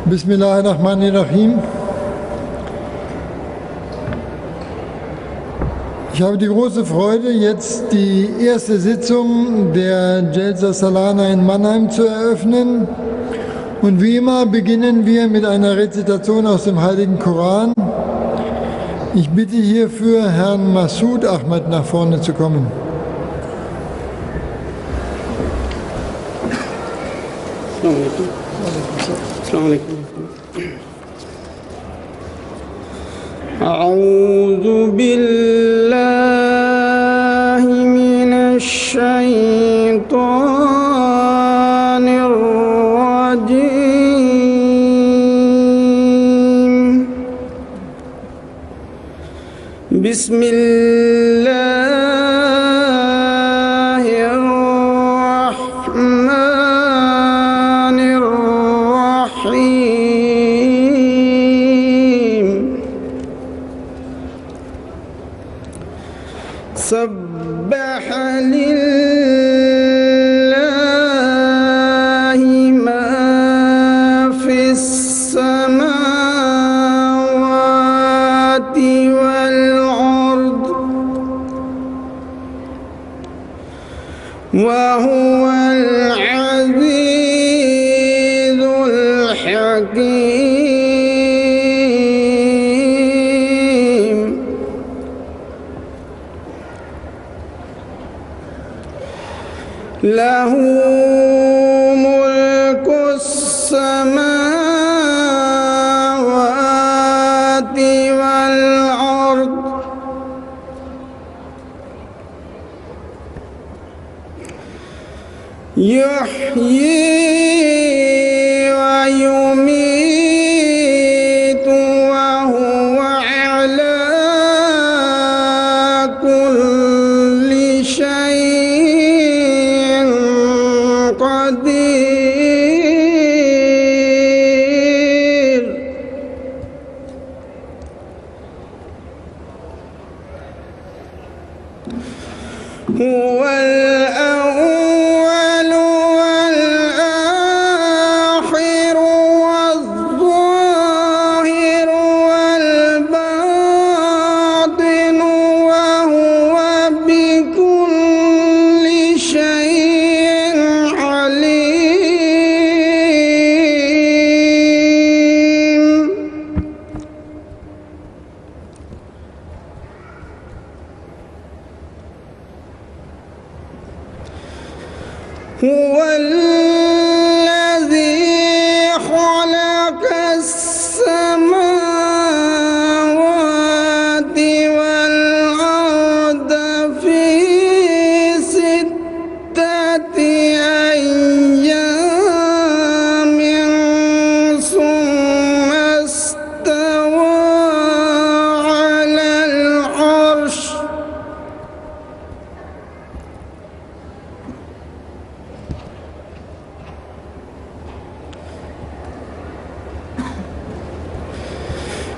Bismillahirrahmanirrahim. Ich habe die große Freude, jetzt die erste Sitzung der Jalsa Salana in Mannheim zu eröffnen. Und wie immer beginnen wir mit einer Rezitation aus dem Heiligen Koran. Ich bitte hierfür Herrn Masud Ahmad nach vorne zu kommen. السلام عليكم. أعوذ بالله من الشيطان الرجيم. بسم الله الرحمن الرحيم. سبح لله ما في السماوات والأرض وهو العزيز الحكيم. له ملك السماوات والأرض يحيي ويميت وهو على كل شيء قدير. هو الأول والآخر والظاهر والباطن وهو بكل شيء عليم. هو الذي خلق السماوات والأرض في 6 أيام ثم استوى على العرش.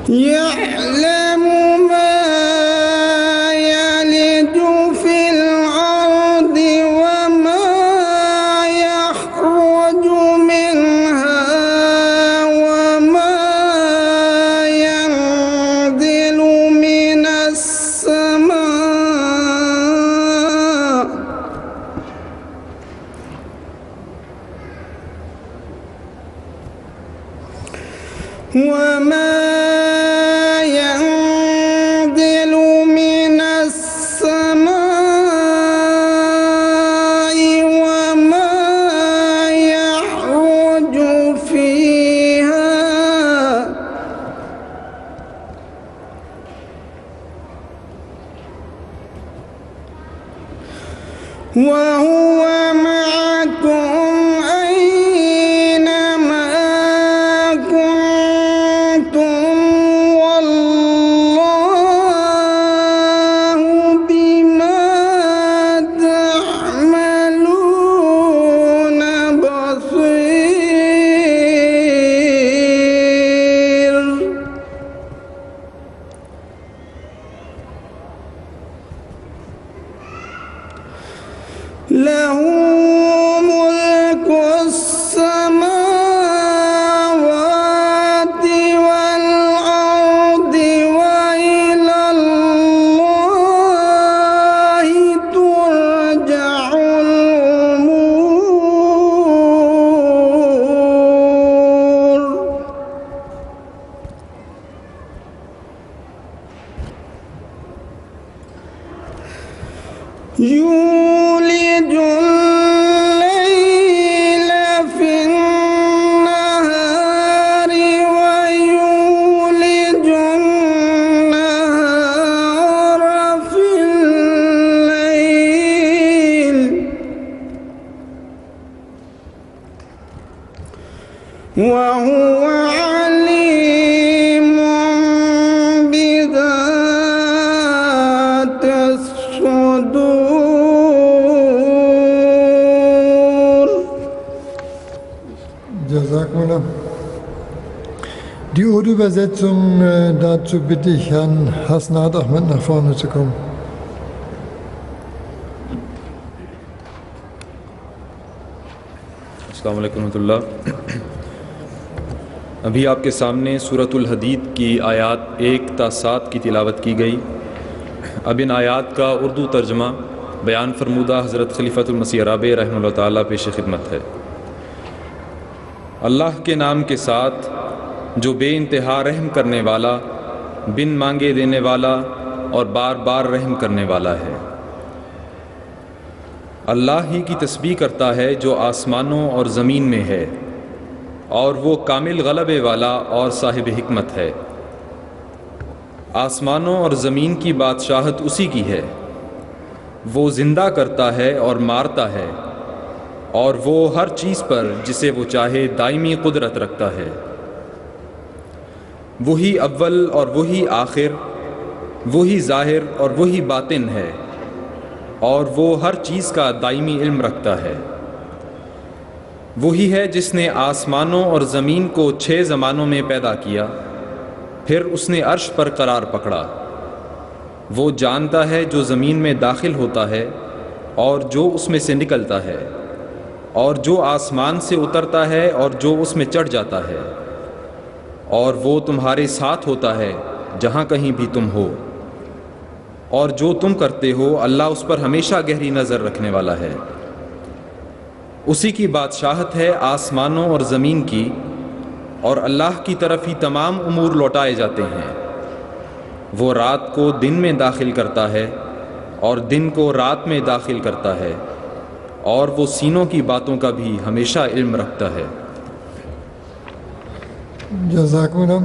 يعلم ما يلج في الأرض وما يخرج منها وما ينزل من السماء وما ينزل من السماء وما يعرج فيها وهو معكم أينما كنتم والله بما تعملون بصير. وهو عليم بذات الصدور. Jazakumullah. Die Urdu-Übersetzung, dazu bitte ich Herrn Hasnat Ahmed nach vorne zu kommen. السلام علیکم ورحمۃ اللہ. ابھی آپ کے سامنے سورۃ الحدید کی آیات 1 تا 7 کی تلاوت کی گئی. اب ان آیات کا اردو ترجمہ بیان فرمودہ حضرت خلیفۃ المسیح رابع رحمہ اللہ تعالیٰ پیش خدمت ہے. اللہ کے نام کے ساتھ جو بے انتہا رحم کرنے والا، بن مانگے دینے والا اور بار بار رحم کرنے والا ہے. اللہ ہی کی تسبیح کرتا ہے جو آسمانوں اور زمین میں ہے، اور وہ کامل غلبے والا اور صاحب حکمت ہے. آسمانوں اور زمین کی بادشاہت اسی کی ہے. وہ زندہ کرتا ہے اور مارتا ہے، اور وہ ہر چیز پر جسے وہ چاہے دائمی قدرت رکھتا ہے. وہی اول اور وہی آخر، وہی ظاہر اور وہی باطن ہے، اور وہ ہر چیز کا دائمی علم رکھتا ہے. وہی ہے جس نے آسمانوں اور زمین کو 6 زمانوں میں پیدا کیا، پھر اس نے عرش پر قرار پکڑا. وہ جانتا ہے جو زمین میں داخل ہوتا ہے اور جو اس میں سے نکلتا ہے، اور جو آسمان سے اترتا ہے اور جو اس میں چڑھ جاتا ہے. اور وہ تمہارے ساتھ ہوتا ہے جہاں کہیں بھی تم ہو، اور جو تم کرتے ہو اللہ اس پر ہمیشہ گہری نظر رکھنے والا ہے. اسی کی بادشاہت ہے آسمانوں اور زمین کی، اور اللہ کی طرف ہی تمام امور لوٹائے جاتے ہیں. وہ رات کو دن میں داخل کرتا ہے اور دن کو رات میں داخل کرتا ہے، اور وہ سینوں کی باتوں کا بھی ہمیشہ علم رکھتا ہے. Jazakumullah.